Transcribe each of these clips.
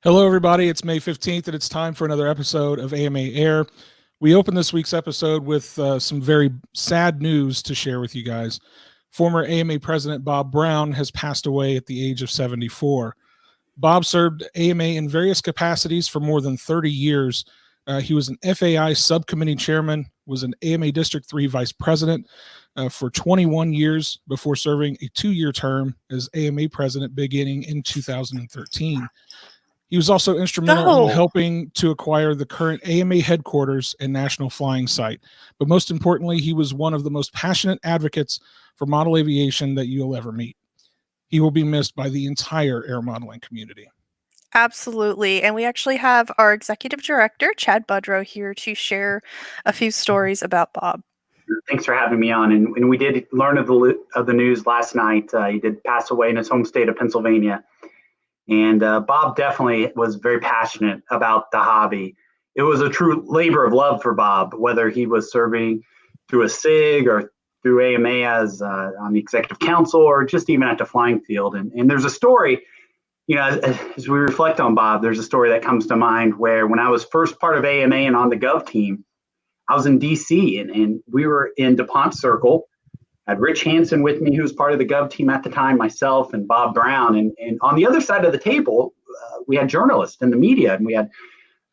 Hello, everybody. It's May 15th, and it's time for another episode of AMA Air. We open this week's episode with some very sad news to share with you guys. Former AMA President Bob Brown has passed away at the age of 74. Bob served AMA in various capacities for more than 30 years. He was an FAI subcommittee chairman, was an AMA District 3 vice president for 21 years before serving a 2-year term as AMA president beginning in 2013. He was also instrumental in helping to acquire the current AMA headquarters and national flying site. But most importantly, he was one of the most passionate advocates for model aviation that you'll ever meet. He will be missed by the entire aeromodeling community. Absolutely. And we actually have our executive director, Chad Budrow, here to share a few stories about Bob. Thanks for having me on. And we did learn of the news last night. He did pass away in his home state of Pennsylvania. And Bob definitely was very passionate about the hobby. It was a true labor of love for Bob, whether he was serving through a SIG or through AMA as on the executive council or just even at the flying field. And there's a story, as we reflect on Bob, there's a story that comes to mind where when I was first part of AMA and on the Gov team, I was in DC and we were in DuPont Circle. I had Rich Hansen with me, who was part of the Gov team at the time, myself and Bob Brown. And on the other side of the table, we had journalists and the media. And we had,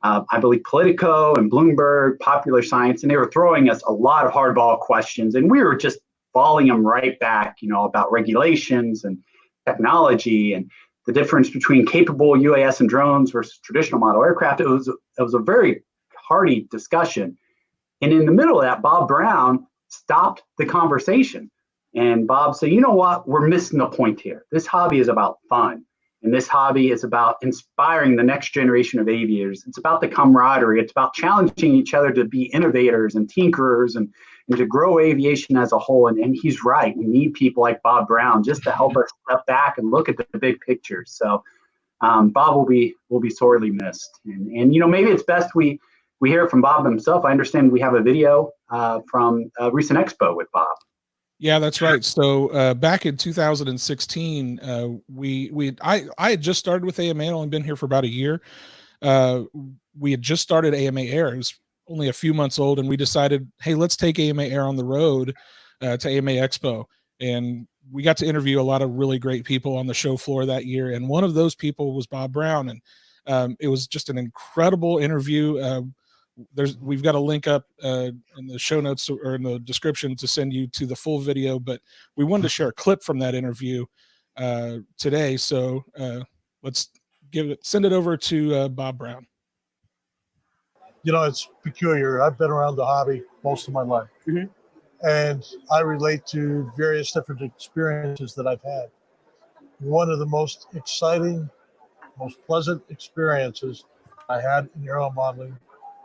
I believe, Politico and Bloomberg, Popular Science, and they were throwing us a lot of hardball questions. And we were just volleying them right back, about regulations and technology and the difference between capable UAS and drones versus traditional model aircraft. It was a very hearty discussion. And in the middle of that, Bob Brown stopped the conversation. And Bob said, you know what, we're missing the point here. This hobby is about fun. And this hobby is about inspiring the next generation of aviators. It's about the camaraderie. It's about challenging each other to be innovators and tinkerers and to grow aviation as a whole. And he's right. We need people like Bob Brown just to help us step back and look at the big picture. So Bob will be sorely missed. And maybe it's best we hear from Bob himself. I understand we have a video from a recent Expo with Bob. Yeah, that's right. So back in 2016, I had just started with AMA. I'd only been here for about a year. We had just started AMA Air. It was only a few months old, and we decided, hey, let's take AMA Air on the road to AMA Expo. And we got to interview a lot of really great people on the show floor that year. And one of those people was Bob Brown. And it was just an incredible interview. We've got a link up in the show notes or in the description to send you to the full video, but we wanted to share a clip from that interview today. So let's send it over to Bob Brown. It's peculiar. I've been around the hobby most of my life, and I relate to various different experiences that I've had. One of the most exciting, most pleasant experiences I had in aeromodeling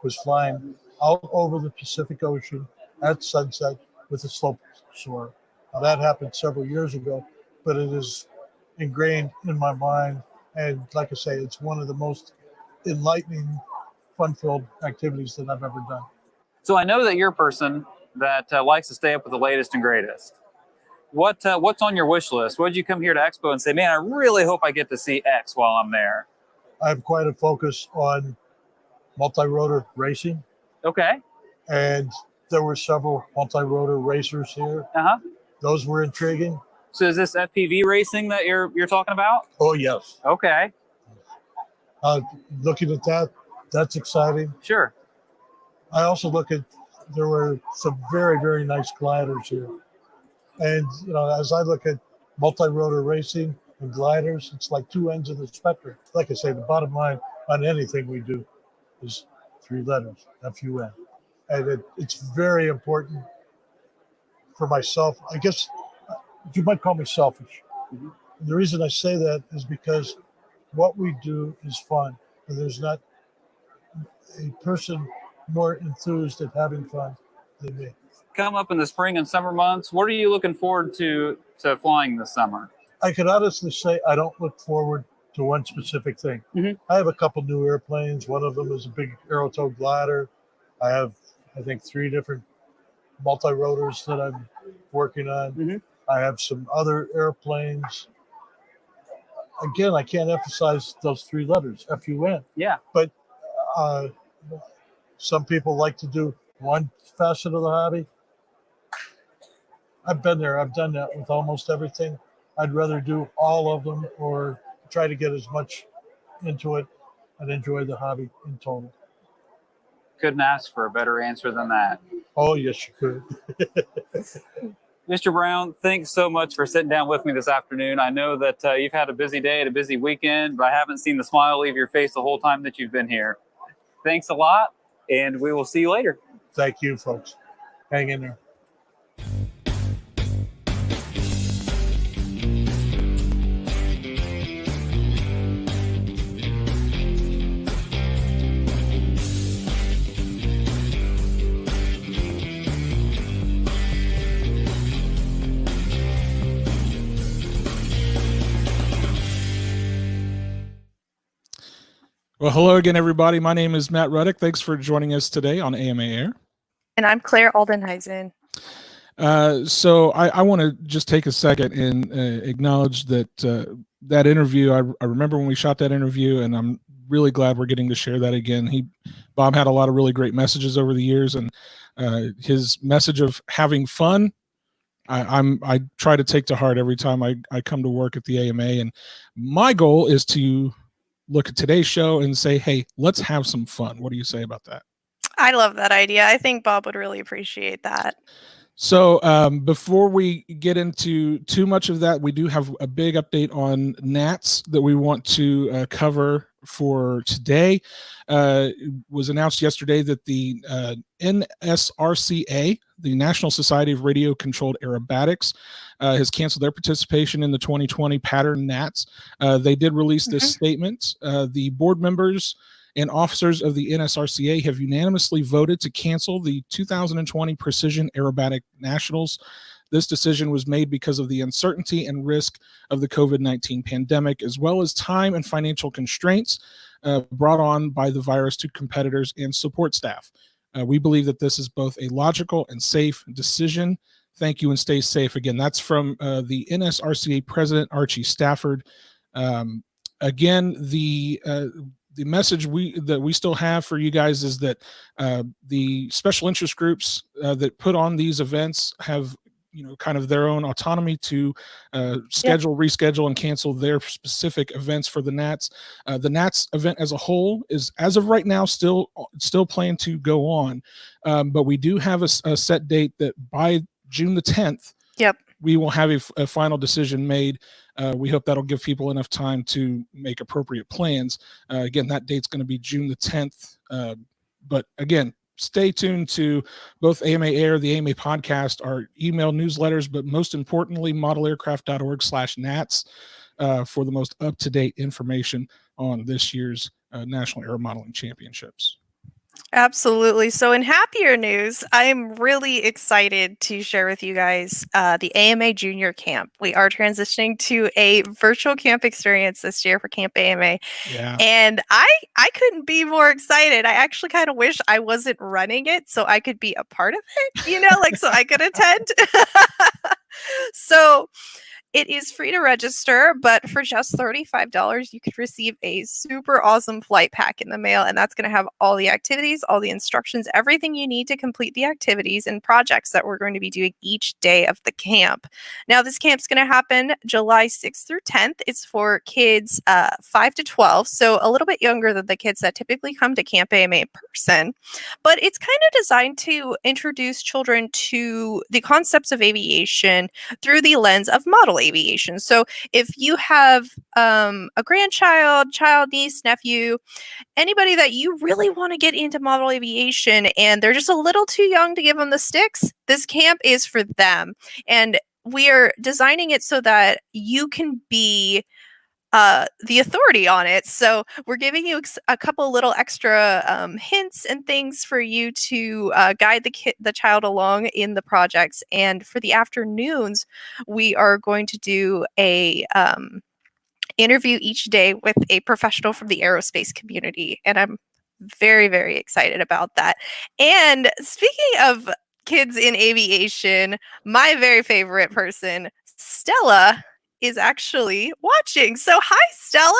was flying out over the Pacific Ocean at sunset with a slope soarer. Now, that happened several years ago, but it is ingrained in my mind. And like I say, it's one of the most enlightening, fun-filled activities that I've ever done. So I know that you're a person that likes to stay up with the latest and greatest. What's on your wish list? What did you come here to Expo and say, man, I really hope I get to see X while I'm there? I have quite a focus on multirotor racing. Okay. And there were several multirotor racers here. Those were intriguing. So is this FPV racing that you're talking about? Oh, yes. Okay. Looking at that, that's exciting. Sure. I also there were some very, very nice gliders here. And, as I look at multirotor racing and gliders, it's like two ends of the spectrum. Like I say, the bottom line on anything we do is 3 letters, FUN. And it's very important for myself. I guess you might call me selfish. The reason I say that is because what we do is fun. And there's not a person more enthused at having fun than me. Come up in the spring and summer months. What are you looking forward to flying this summer? I can honestly say I don't look forward to one specific thing. I have a couple new airplanes. One of them is a big Aero glider. I have, I think, 3 different multirotors that I'm working on. I have some other airplanes. again, I can't emphasize those three letters, FUN. Yeah. But some people like to do one facet of the hobby. I've been there. I've done that with almost everything. I'd rather do all of them or try to get as much into it and enjoy the hobby in total. Couldn't ask for a better answer than that. Oh, yes, you could. Mr. Brown, thanks so much for sitting down with me this afternoon. I know that you've had a busy day and a busy weekend, but I haven't seen the smile leave your face the whole time that you've been here. Thanks a lot, and we will see you later. Thank you, folks. Hang in there. Well, hello again, everybody. My name is Matt Ruddick. Thanks for joining us today on AMA Air. And I'm Claire Aldenheisen. So I want to just take a second and acknowledge that that interview. I remember when we shot that interview, and I'm really glad we're getting to share that again. Bob had a lot of really great messages over the years, and his message of having fun, I try to take to heart every time I come to work at the AMA. And my goal is to look at today's show and say, hey, let's have some fun. What do you say about that? I love that idea. I think Bob would really appreciate that. So before we get into too much of that, we do have a big update on NATS that we want to cover for today. It was announced yesterday that the NSRCA, the National Society of Radio Controlled Aerobatics, has canceled their participation in the 2020 pattern NATS. They did release this statement. The board members and officers of the NSRCA have unanimously voted to cancel the 2020 Precision Aerobatic Nationals. This decision was made because of the uncertainty and risk of the COVID-19 pandemic, as well as time and financial constraints brought on by the virus to competitors and support staff. We believe that this is both a logical and safe decision. Thank you and stay safe. Again, that's from the NSRCA President Archie Stafford. Again, the message that we still have for you guys is that the special interest groups that put on these events have kind of their own autonomy to schedule, reschedule, and cancel their specific events for the NATS. The NATS event as a whole is, as of right now, still planned to go on, but we do have a set date that by June the 10th, we will have a final decision made. We hope that'll give people enough time to make appropriate plans. Again, that date's going to be June the 10th. But again, stay tuned to both AMA Air, the AMA podcast, our email newsletters, but most importantly, modelaircraft.org/NATS for the most up-to-date information on this year's National Aeromodeling Championships. Absolutely. So in happier news, I'm really excited to share with you guys the AMA Junior Camp. We are transitioning to a virtual camp experience this year for Camp AMA. Yeah. And I couldn't be more excited. I actually kind of wish I wasn't running it so I could be a part of it, so I could attend. So it is free to register, but for just $35, you could receive a super awesome flight pack in the mail. And that's going to have all the activities, all the instructions, everything you need to complete the activities and projects that we're going to be doing each day of the camp. Now, this camp's going to happen July 6th through 10th. It's for kids 5 to 12, so a little bit younger than the kids that typically come to Camp AMA in person. But it's kind of designed to introduce children to the concepts of aviation through the lens of model aviation. So if you have a grandchild, child, niece, nephew, anybody that you really want to get into model aviation and they're just a little too young to give them the sticks, this camp is for them. And we are designing it so that you can be the authority on it. So we're giving you a couple little extra hints and things for you to guide the child along in the projects. And for the afternoons, we are going to do a interview each day with a professional from the aerospace community. And I'm very, very excited about that. And speaking of kids in aviation, my very favorite person, Stella, is actually watching. So hi, Stella.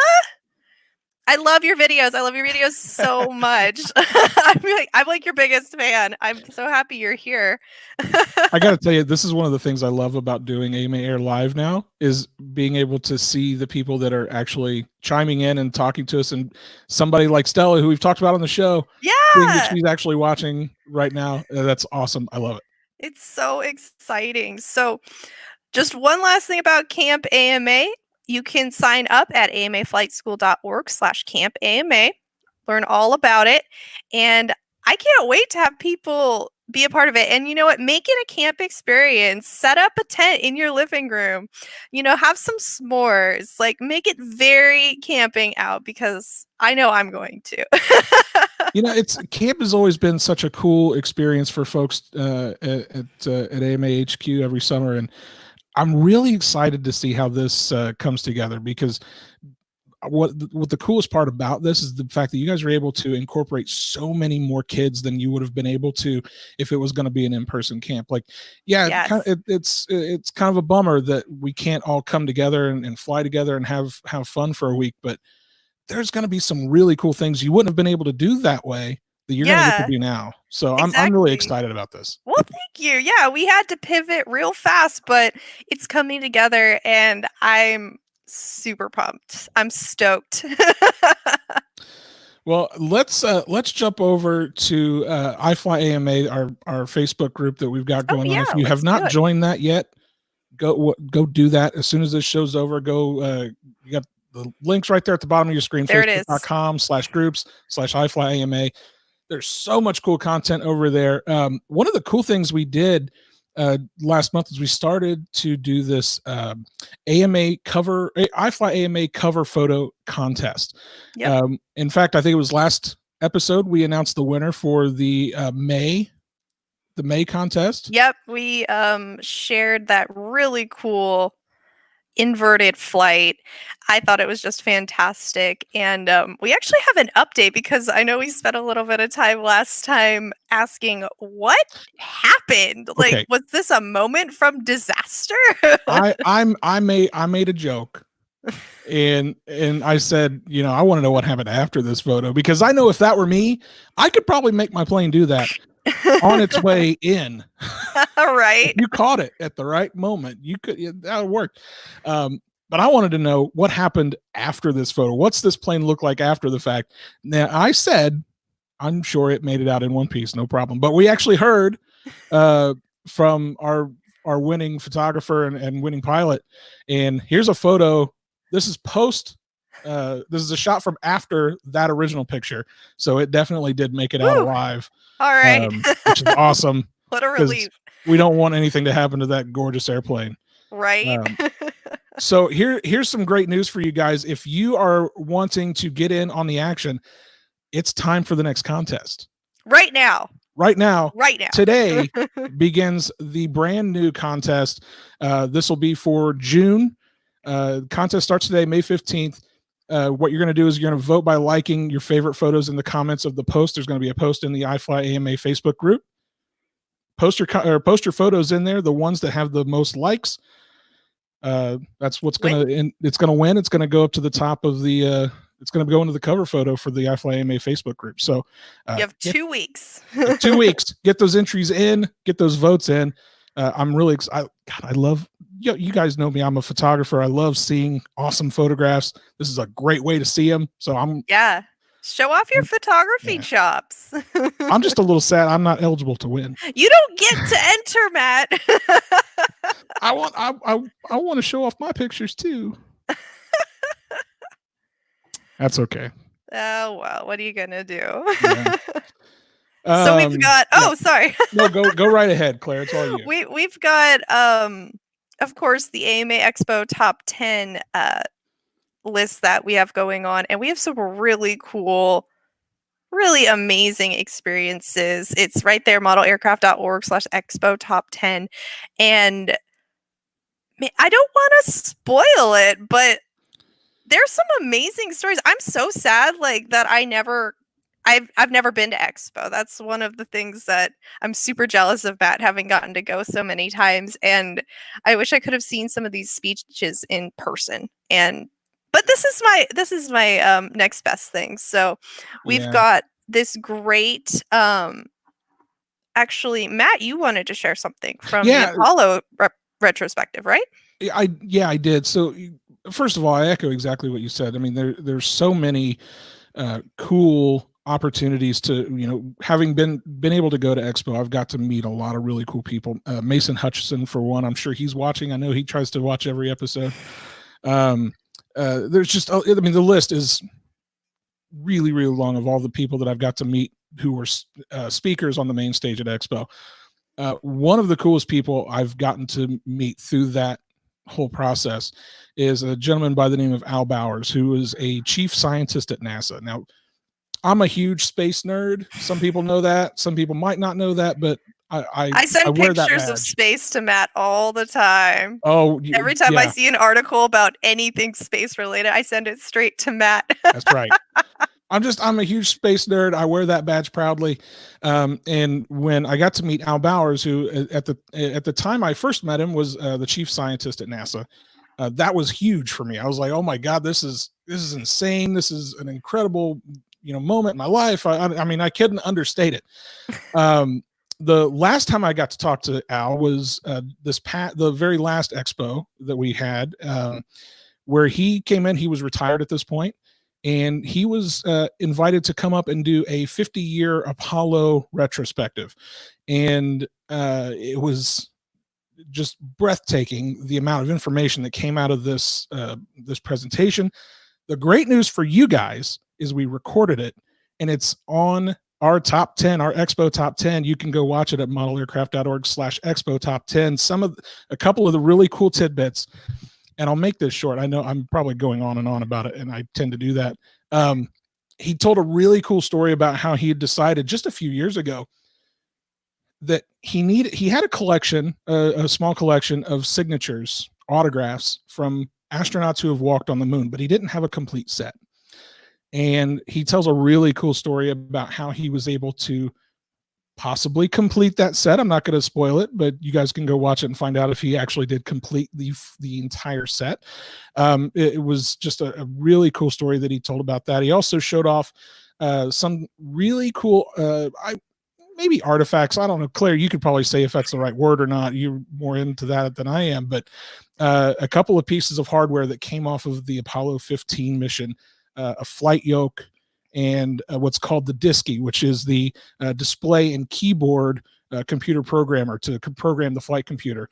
I love your videos. I love your videos so much. I'm like your biggest fan. I'm so happy you're here. I got to tell you, this is one of the things I love about doing AMA Air Live now, is being able to see the people that are actually chiming in and talking to us, and somebody like Stella, who we've talked about on the show, seeing that Yeah. she's actually watching right now. That's awesome. I love it. It's so exciting. So just one last thing about Camp AMA. You can sign up at amaflightschool.org/Camp AMA, learn all about it. And I can't wait to have people be a part of it. And you know what? Make it a camp experience. Set up a tent in your living room. You know, have some s'mores. Like, make it very camping out, because I know I'm going to. You know, camp has always been such a cool experience for folks at AMA HQ every summer, and I'm really excited to see how this comes together, because what the coolest part about this is the fact that you guys are able to incorporate so many more kids than you would have been able to if it was going to be an in-person camp. Like, yeah, Yes. it's kind of a bummer that we can't all come together and fly together and have fun for a week, but there's going to be some really cool things you wouldn't have been able to do that way that you're going to get to do now. So I'm really excited about this. Well, thank you. Yeah, we had to pivot real fast, but it's coming together, and I'm super pumped. I'm stoked. Well, let's jump over to iFlyAMA, our Facebook group that we've got going on. If you have not joined that yet, go do that as soon as this show's over. Go, you got the links right there at the bottom of your screen. There it is. Facebook.com/groups/iFlyAMA. There's so much cool content over there. One of the cool things we did last month is we started to do this iFlyAMA cover photo contest. Yep. In fact, I think it was last episode we announced the winner for the May contest. Yep, we shared that really cool inverted flight. I thought it was just fantastic. And we actually have an update, because I know we spent a little bit of time last time asking what happened. Okay. Like, was this a moment from disaster? I made a joke. And I said, you know, I want to know what happened after this photo, because I know if that were me, I could probably make my plane do that on its way in. Right. You caught it at the right moment. That would work. But I wanted to know what happened after this photo. What's this plane look like after the fact? Now, I said, I'm sure it made it out in one piece, no problem. But we actually heard from our winning photographer and winning pilot. And here's a photo. This is post. This is a shot from after that original picture. So it definitely did make it out alive. All right. Which is awesome. What a relief. We don't want anything to happen to that gorgeous airplane. Right. So here's some great news for you guys. If you are wanting to get in on the action, it's time for the next contest. Right now. Today begins the brand new contest. This will be for June. Contest starts today, May 15th. What you're going to do is you're going to vote by liking your favorite photos in the comments of the post. There's going to be a post in the iFlyAMA Facebook group. Post your photos in there, the ones that have the most likes. That's what's it's going to win. It's going to go up to the top of the it's going to go into the cover photo for the iFlyAMA Facebook group. So you have 2 weeks. 2 weeks. Get those entries in, get those votes in. I'm really excited. I love, you guys know me. I'm a photographer. I love seeing awesome photographs. This is a great way to see them. So show off your photography chops. I'm just a little sad I'm not eligible to win. You don't get to enter, Matt. I want to show off my pictures too. That's okay. Oh well, what are you gonna do? Yeah. So we've got. Sorry. No, go right ahead, Claire. It's all you. We've got of course the AMA Expo top 10 list that we have going on, and we have some really cool, really amazing experiences. It's right there, modelaircraft.org/expo top 10. And I don't want to spoil it, but there's some amazing stories. I'm so sad that I I've never been to Expo. That's one of the things that I'm super jealous of Matt having gotten to go so many times. And I wish I could have seen some of these speeches in person. But this is my next best thing. So we've Yeah. got this great actually, Matt, you wanted to share something from the Apollo retrospective, right? I did. So first of all, I echo exactly what you said. I mean, there's so many cool opportunities to, having been able to go to Expo, I've got to meet a lot of really cool people. Mason Hutchison, for one, I'm sure he's watching. I know he tries to watch every episode. There's just, I mean, the list is really, really long of all the people that I've got to meet who were speakers on the main stage at Expo. One of the coolest people I've gotten to meet through that whole process is a gentleman by the name of Al Bowers, who is a chief scientist at NASA. Now, I'm a huge space nerd. Some people know that. Some people might not know that, but I send wear that pictures of badge. space to Matt all the time. Oh, every time I see an article about anything space related, I send it straight to Matt. That's right. I'm a huge space nerd. I wear that badge proudly. And when I got to meet Al Bowers, who at the time I first met him was the chief scientist at NASA, that was huge for me. I was like, oh my God, this is insane. This is an incredible, moment in my life. I mean, I couldn't understate it. The last time I got to talk to Al was the very last Expo that we had, where he came in. He was retired at this point. And he was invited to come up and do a 50-year Apollo retrospective. And it was just breathtaking, the amount of information that came out of this presentation. The great news for you guys is we recorded it, and it's on our top 10, our Expo top 10. You can go watch it at modelaircraft.org/Expo top 10. A couple of the really cool tidbits. And I'll make this short. I know I'm probably going on and on about it, and I tend to do that. He told a really cool story about how he had decided just a few years ago that he had a collection, a small collection of signatures, autographs from astronauts who have walked on the moon, but he didn't have a complete set. And he tells a really cool story about how he was able to possibly complete that set. I'm not going to spoil it, but you guys can go watch it and find out if he actually did complete the entire set. It was just a really cool story that he told about that. He also showed off some really cool, maybe artifacts. I don't know, Claire, you could probably say if that's the right word or not. You're more into that than I am, but a couple of pieces of hardware that came off of the Apollo 15 mission, a flight yoke, and what's called the DISCI, which is the display and keyboard computer programmer to program the flight computer.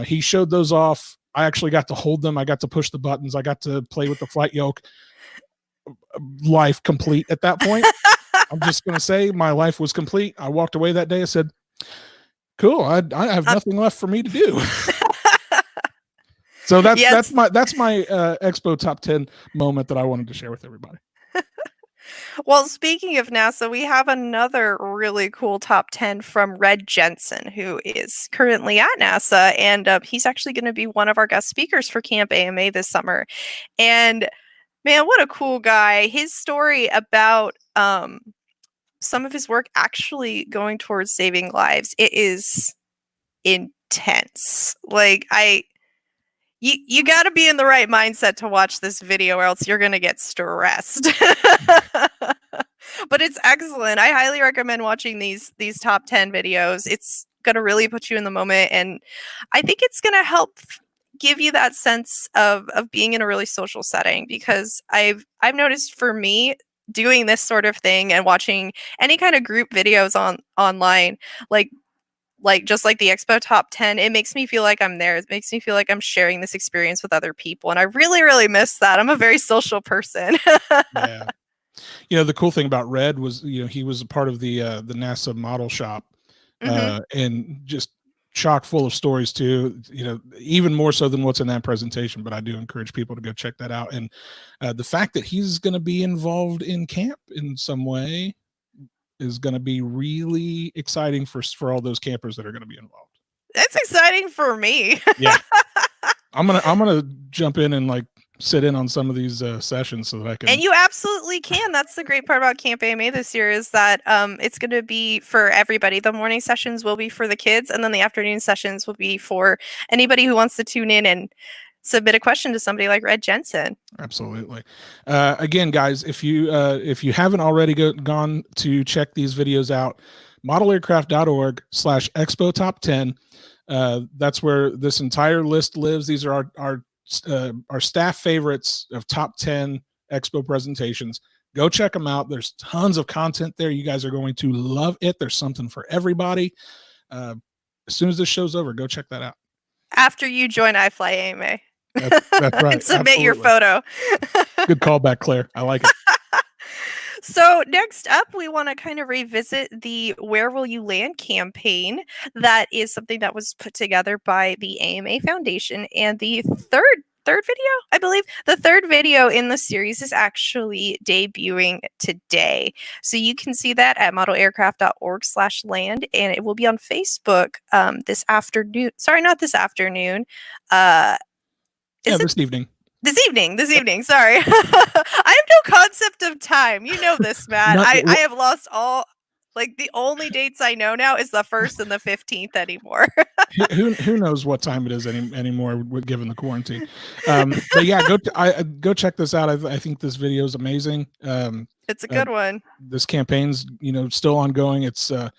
He showed those off. I actually got to hold them. I got to push the buttons. I got to play with the flight yoke. Life complete at that point. I'm just going to say my life was complete. I walked away that day. I said, cool. I have nothing left for me to do. So that's my Expo top 10 moment that I wanted to share with everybody. Well, speaking of NASA, we have another really cool top 10 from Red Jensen, who is currently at NASA, and he's actually going to be one of our guest speakers for Camp AMA this summer. And man, what a cool guy. His story about some of his work actually going towards saving lives, it is intense. Like, you got to be in the right mindset to watch this video, or else you're going to get stressed. But it's excellent. I highly recommend watching these top 10 videos. It's going to really put you in the moment, and I think it's going to help give you that sense of being in a really social setting, because I've noticed for me doing this sort of thing and watching any kind of group videos online, like just like the Expo top 10, it makes me feel like I'm there. It makes me feel like I'm sharing this experience with other people. And I really, really miss that. I'm a very social person. Yeah. The cool thing about Red was, he was a part of the NASA model shop, and just chock full of stories too, even more so than what's in that presentation. But I do encourage people to go check that out. And the fact that he's going to be involved in camp in some way is going to be really exciting for all those campers that are going to be involved. It's exciting for me. Yeah. I'm gonna jump in and sit in on some of these sessions so that I can. And you absolutely can. That's the great part about Camp AMA this year is that it's going to be for everybody. The morning sessions will be for the kids, and then the afternoon sessions will be for anybody who wants to tune in and submit a question to somebody like Red Jensen. Absolutely. Again, guys, if you haven't already gone to check these videos out, modelaircraft.org/expo top 10. That's where this entire list lives. These are our staff favorites of top 10 Expo presentations. Go check them out. There's tons of content there. You guys are going to love it. There's something for everybody. As soon as this show's over, go check that out. After you join iFlyAMA. That's right. And submit your Absolutely. photo. Good callback, Claire. I like it. So next up, we want to kind of revisit the Where Will You Land campaign. That is something that was put together by the AMA Foundation. And the third video, I believe, the third video in the series is actually debuting today. So you can see that at modelaircraft.org/land, and it will be on Facebook this afternoon. Sorry, not this afternoon. This evening. This evening. Sorry. I have no concept of time. You know this, Matt. I have lost all, like, the only dates I know now is the 1st and the 15th anymore. who knows what time it is anymore given the quarantine. But yeah, go check this out. I think this video is amazing. It's a good one. This campaign's, still ongoing. It's a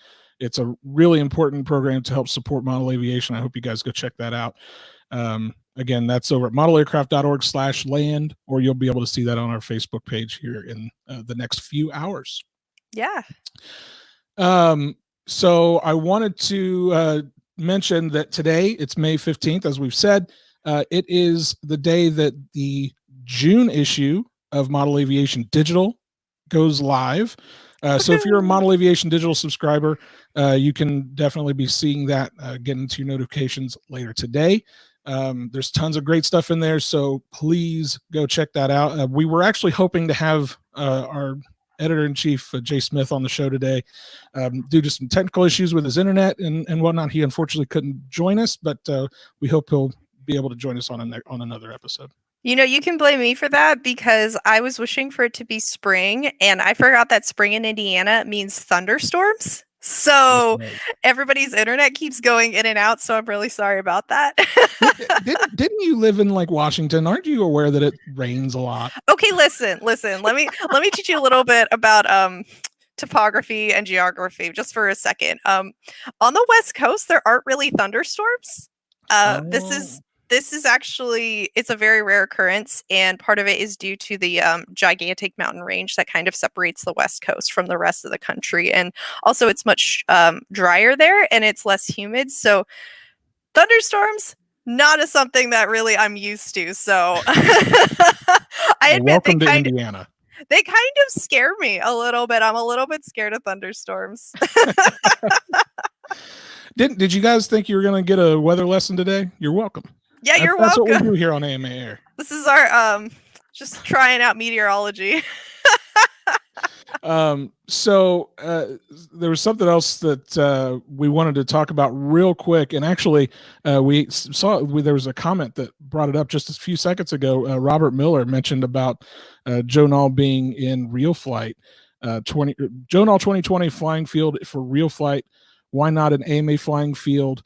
really important program to help support model aviation. I hope you guys go check that out. Again, that's over at modelaircraft.org/land, or you'll be able to see that on our Facebook page here in the next few hours. Yeah. So I wanted to mention that today, it's May 15th, as we've said. It is the day that the June issue of Model Aviation Digital goes live. So if you're a Model Aviation Digital subscriber, you can definitely be seeing that, get into your notifications later today. There's tons of great stuff in there, so please go check that out. We were actually hoping to have our editor-in-chief, Jay Smith, on the show today. Due to some technical issues with his internet and whatnot, he unfortunately couldn't join us, but we hope he'll be able to join us on another episode. You can blame me for that because I was wishing for it to be spring, and I forgot that spring in Indiana means thunderstorms. So everybody's internet keeps going in and out. So I'm really sorry about that. Didn't you live in like Washington? Aren't you aware that it rains a lot? Okay, listen. Let me teach you a little bit about topography and geography just for a second. On the West Coast, there aren't really thunderstorms. This is actually, it's a very rare occurrence, and part of it is due to the gigantic mountain range that kind of separates the West Coast from the rest of the country. And also it's much drier there and it's less humid. So thunderstorms, not something that really I'm used to. So I admit welcome to Indiana. They kind of scare me a little bit. I'm a little bit scared of thunderstorms. Did you guys think you were going to get a weather lesson today? You're welcome. Yeah, you're welcome. welcome. That's what we do here on AMA Air. This is our just trying out meteorology. So there was something else that we wanted to talk about real quick, and actually we saw there was a comment that brought it up just a few seconds ago. Robert Miller mentioned about Joe Nall being in real flight. Joe Nall 2020 flying field for real flight. Why not an AMA flying field?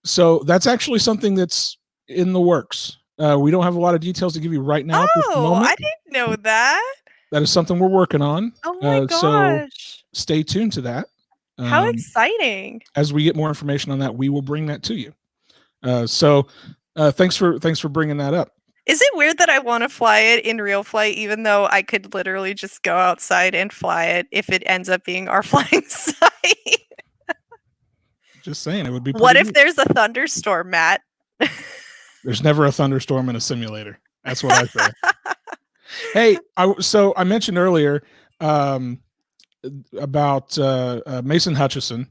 So that's actually something that's in the works. We don't have a lot of details to give you right now. Oh, I didn't know that. That is something we're working on. Oh my gosh. So stay tuned to that. How exciting. As we get more information on that, we will bring that to you. So thanks for bringing that up. Is it weird that I want to fly it in real flight, even though I could literally just go outside and fly it if it ends up being our flying site? Just saying, it would be. What if neat. There's a thunderstorm, Matt? There's never a thunderstorm in a simulator. That's what I say. Hey, so I mentioned earlier about Mason Hutchison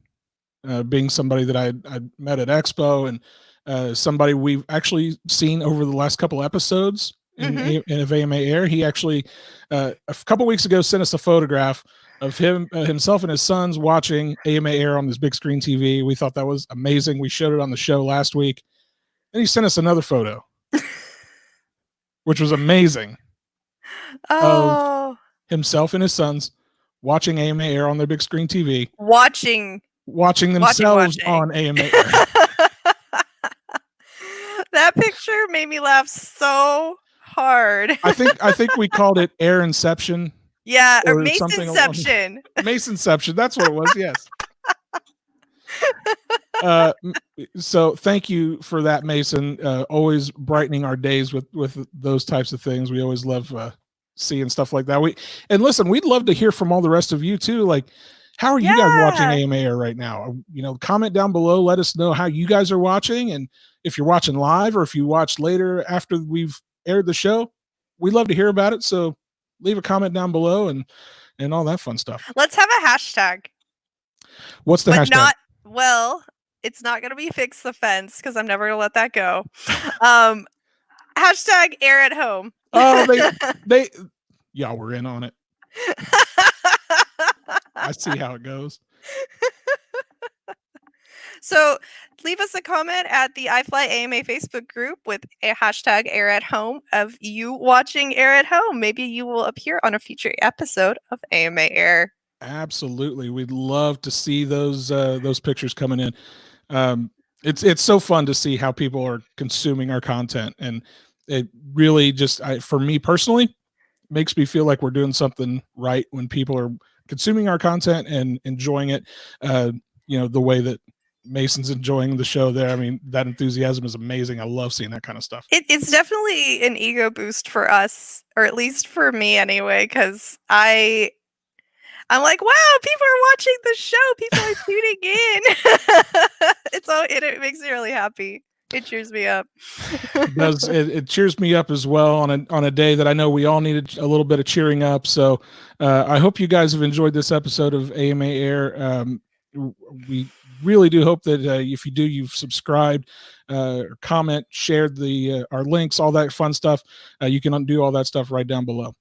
being somebody that I met at Expo, and somebody we've actually seen over the last couple episodes in AMA Air. He actually a couple weeks ago sent us a photograph of himself and his sons watching AMA Air on this big screen TV. We thought that was amazing. We showed it on the show last week, and he sent us another photo. which was amazing. Oh, Himself and his sons watching AMA Air on their big screen TV, watching themselves on AMA Air. That picture made me laugh so hard. I think we called it Air Inception. Yeah, or something Masonception. Masonception. That's what it was. Yes. So thank you for that, Mason. Always brightening our days with those types of things. We always love seeing stuff like that. Listen, we'd love to hear from all the rest of you too. Like, how are you guys watching AMA Air right now? Comment down below. Let us know how you guys are watching, and if you're watching live or if you watch later after we've aired the show, we'd love to hear about it. So leave a comment down below and all that fun stuff. Let's have a hashtag. What's the hashtag? It's not going to be fix the fence because I'm never going to let that go. Hashtag air at home. Oh, y'all were in on it. I see how it goes. So leave us a comment at the iFlyAMA Facebook group with a hashtag air at home of you watching Air at Home. Maybe you will appear on a future episode of AMA Air. Absolutely. We'd love to see those pictures coming in. It's so fun to see how people are consuming our content, and it really just, for me personally, makes me feel like we're doing something right when people are consuming our content and enjoying it. The way that Mason's enjoying the show there. I mean, that enthusiasm is amazing. I love seeing that kind of stuff. It's definitely an ego boost for us, or at least for me anyway, because I'm like, wow, people are watching the show. People are tuning in. It makes me really happy. It cheers me up. It cheers me up as well on a day that I know we all needed a little bit of cheering up. So I hope you guys have enjoyed this episode of AMA Air. We really do hope that if you do, you've subscribed, comment, shared our links, all that fun stuff. You can do all that stuff right down below.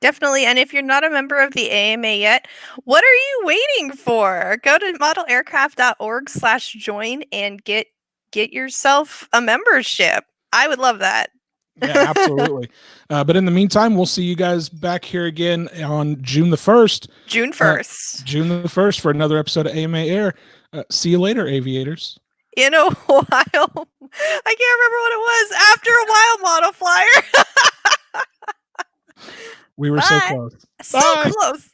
Definitely. And if you're not a member of the AMA yet, what are you waiting for? Go to modelaircraft.org/join and get yourself a membership. I would love that. Yeah, absolutely. But in the meantime, we'll see you guys back here again on June the 1st. June 1st. June the 1st for another episode of AMA Air. See you later, aviators. In a while. I can't remember what it was. After a while, model flyer. We were so close. So close.